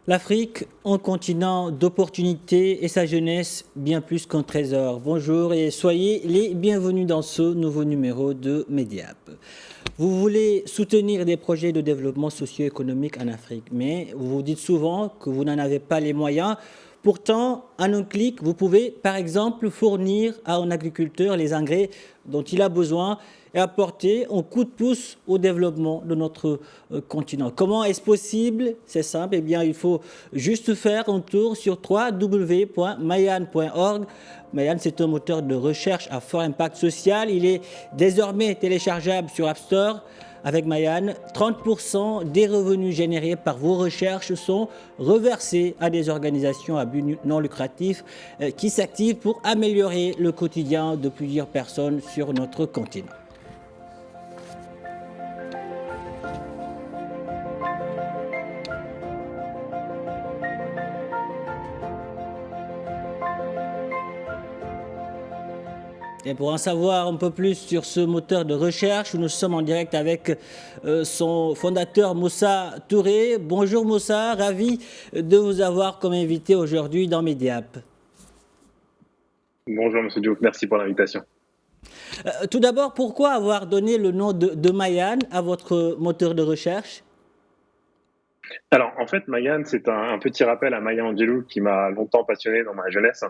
L'Afrique, un continent d'opportunités et sa jeunesse bien plus qu'un trésor. Bonjour et soyez les bienvenus dans ce nouveau numéro de Mediap. Vous voulez soutenir des projets de développement socio-économique en Afrique, mais vous vous dites souvent que vous n'en avez pas les moyens. Pourtant, en un clic, vous pouvez par exemple fournir à un agriculteur les engrais dont il a besoin et apporter un coup de pouce au développement de notre continent. Comment est-ce possible? C'est simple, eh bien, il faut juste faire un tour sur www.mayan.org. Mayan, c'est un moteur de recherche à fort impact social. Il est désormais téléchargeable sur App Store. Avec Mayan, 30% des revenus générés par vos recherches sont reversés à des organisations à but non lucratif qui s'activent pour améliorer le quotidien de plusieurs personnes sur notre continent. Et pour en savoir un peu plus sur ce moteur de recherche, nous sommes en direct avec son fondateur Moussa Touré. Bonjour Moussa, ravi de vous avoir comme invité aujourd'hui dans Mediap. Bonjour Monsieur Diouf, merci pour l'invitation. Tout d'abord, pourquoi avoir donné le nom de Mayan à votre moteur de recherche? Alors, en fait, Mayan, c'est un petit rappel à Maya Angelou qui m'a longtemps passionné dans ma jeunesse,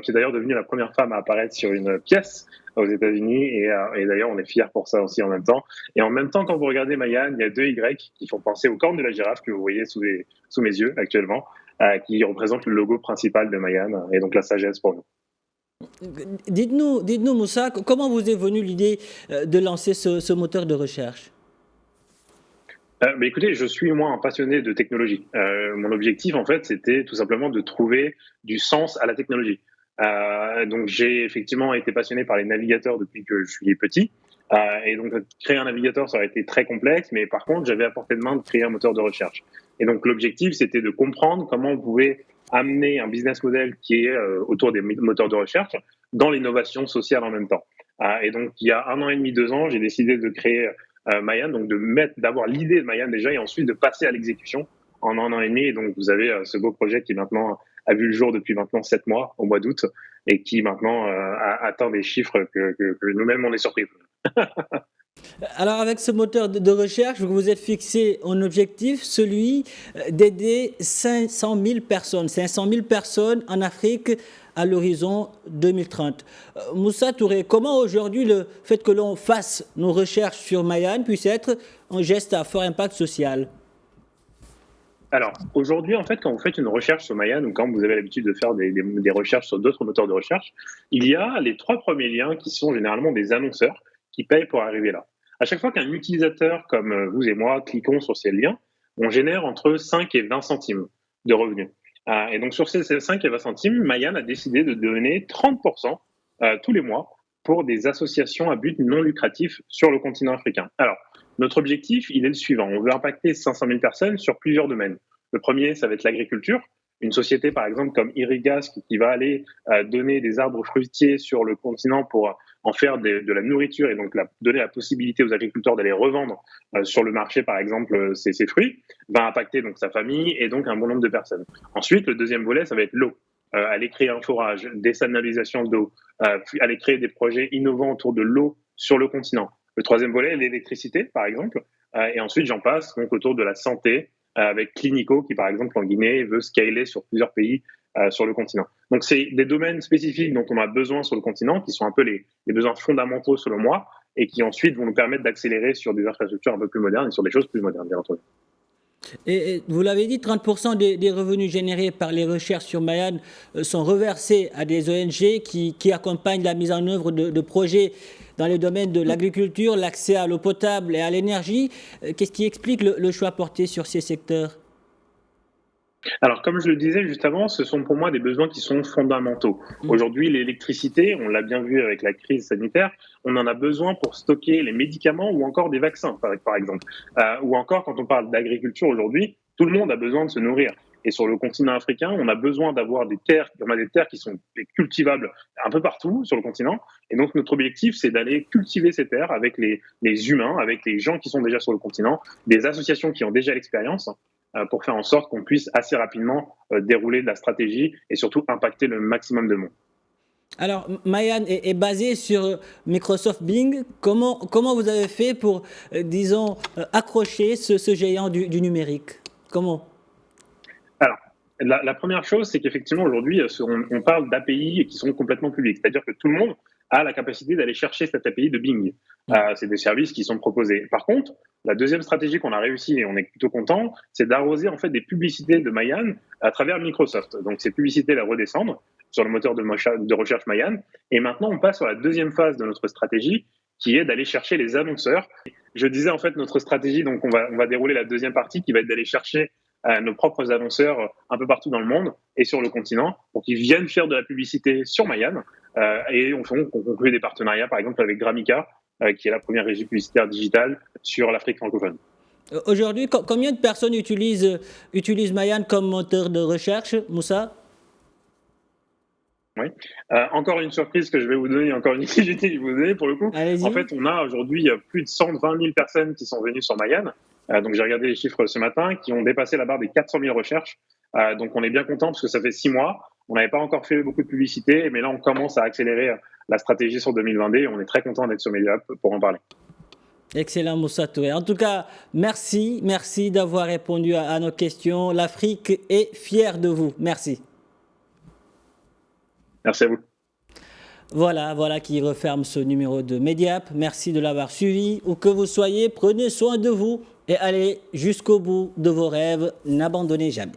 qui est d'ailleurs devenue la première femme à apparaître sur une pièce aux États-Unis, et d'ailleurs, on est fiers pour ça aussi en même temps. Et en même temps, quand vous regardez Mayan, il y a deux Y qui font penser aux cornes de la girafe que vous voyez sous mes yeux actuellement, qui représentent le logo principal de Mayan, et donc la sagesse pour nous. Dites-nous Moussa, comment vous est venue l'idée de lancer ce moteur de recherche? Écoutez, je suis moi un passionné de technologie. Mon objectif, en fait, c'était tout simplement de trouver du sens à la technologie. Donc, j'ai effectivement été passionné par les navigateurs depuis que je suis petit. Et donc, créer un navigateur, ça aurait été très complexe, mais par contre, j'avais à portée de main de créer un moteur de recherche. Et donc, l'objectif, c'était de comprendre comment on pouvait amener un business model qui est autour des moteurs de recherche dans l'innovation sociale en même temps. Et donc, il y a 1 an et demi, 2 ans, j'ai décidé de créer Mayan, donc d'avoir l'idée de Mayan déjà et ensuite de passer à l'exécution en 1 an et demi. Et donc vous avez ce beau projet qui maintenant a vu le jour depuis maintenant 7 mois, au mois d'août, et qui maintenant a atteint des chiffres que nous-mêmes on est surpris. Alors avec ce moteur de recherche, vous vous êtes fixé un objectif, celui d'aider 500 000 personnes en Afrique à l'horizon 2030. Moussa Touré, comment aujourd'hui le fait que l'on fasse nos recherches sur Mayan puisse être un geste à fort impact social? Alors, aujourd'hui, en fait, quand vous faites une recherche sur Mayan ou quand vous avez l'habitude de faire des recherches sur d'autres moteurs de recherche, il y a les 3 premiers liens qui sont généralement des annonceurs qui payent pour arriver là. À chaque fois qu'un utilisateur comme vous et moi cliquons sur ces liens, on génère entre 5 et 20 centimes de revenus. Et donc, sur ces 5 et 20 centimes, Mayan a décidé de donner 30% tous les mois pour des associations à but non lucratif sur le continent africain. Alors, notre objectif, il est le suivant. On veut impacter 500 000 personnes sur plusieurs domaines. Le premier, ça va être l'agriculture. Une société, par exemple, comme Irrigas, qui va aller donner des arbres fruitiers sur le continent pour en faire de la nourriture et donc donner la possibilité aux agriculteurs d'aller revendre sur le marché, par exemple, ces fruits, va impacter donc sa famille et donc un bon nombre de personnes. Ensuite, le deuxième volet, ça va être l'eau. Aller créer un forage, désalination d'eau, aller créer des projets innovants autour de l'eau sur le continent. Le troisième volet, l'électricité, par exemple. Et ensuite, j'en passe donc autour de la santé, avec Clinico, qui, par exemple, en Guinée, veut scaler sur plusieurs pays sur le continent. Donc, c'est des domaines spécifiques dont on a besoin sur le continent, qui sont un peu les besoins fondamentaux, selon moi, et qui ensuite vont nous permettre d'accélérer sur des infrastructures un peu plus modernes et sur des choses plus modernes, bien entendu. Et vous l'avez dit, 30% des revenus générés par les recherches sur Mayan sont reversés à des ONG qui accompagnent la mise en œuvre de projets dans les domaines de l'agriculture, l'accès à l'eau potable et à l'énergie. Qu'est-ce qui explique le choix porté sur ces secteurs? Alors, comme je le disais juste avant, ce sont pour moi des besoins qui sont fondamentaux. Aujourd'hui, l'électricité, on l'a bien vu avec la crise sanitaire, on en a besoin pour stocker les médicaments ou encore des vaccins, par exemple. Ou encore, quand on parle d'agriculture aujourd'hui, tout le monde a besoin de se nourrir. Et sur le continent africain, on a besoin d'avoir des terres, on a des terres qui sont cultivables un peu partout sur le continent. Et donc, notre objectif, c'est d'aller cultiver ces terres avec les humains, avec les gens qui sont déjà sur le continent, des associations qui ont déjà l'expérience, pour faire en sorte qu'on puisse assez rapidement dérouler de la stratégie et surtout impacter le maximum de monde. Alors, Mayan est basé sur Microsoft Bing. Comment vous avez fait pour, disons, accrocher ce géant du numérique? Comment? Alors, la première chose, c'est qu'effectivement, aujourd'hui, on parle d'API qui sont complètement publics. C'est-à-dire que tout le monde a la capacité d'aller chercher cette API de Bing. C'est des services qui sont proposés. Par contre, la deuxième stratégie qu'on a réussi, et on est plutôt content, c'est d'arroser en fait des publicités de Mayan à travers Microsoft. Donc, ces publicités les redescendent sur le moteur de recherche Mayan. Et maintenant, on passe sur la deuxième phase de notre stratégie, qui est d'aller chercher les annonceurs. Je disais en fait notre stratégie, donc on va dérouler la deuxième partie qui va être d'aller chercher nos propres annonceurs un peu partout dans le monde et sur le continent pour qu'ils viennent faire de la publicité sur Mayan. Et on conclut des partenariats, par exemple avec Gramica, qui est la première régie publicitaire digitale sur l'Afrique francophone. Aujourd'hui, combien de personnes utilisent Mayan comme moteur de recherche, Moussa? Oui. Encore une surprise que je vais vous donner, encore une utilité que je vais vous donner pour le coup. En fait, on a aujourd'hui plus de 120 000 personnes qui sont venues sur Mayan. Donc j'ai regardé les chiffres ce matin, qui ont dépassé la barre des 400 000 recherches. Donc on est bien content parce que ça fait 6 mois. On n'avait pas encore fait beaucoup de publicité, mais là on commence à accélérer la stratégie sur 2022 et on est très content d'être sur Mediap pour en parler. Excellent, Moussa Touré. En tout cas, merci d'avoir répondu à nos questions. L'Afrique est fière de vous. Merci. Merci à vous. Voilà qui referme ce numéro de Mediap. Merci de l'avoir suivi. Où que vous soyez, prenez soin de vous et allez jusqu'au bout de vos rêves. N'abandonnez jamais.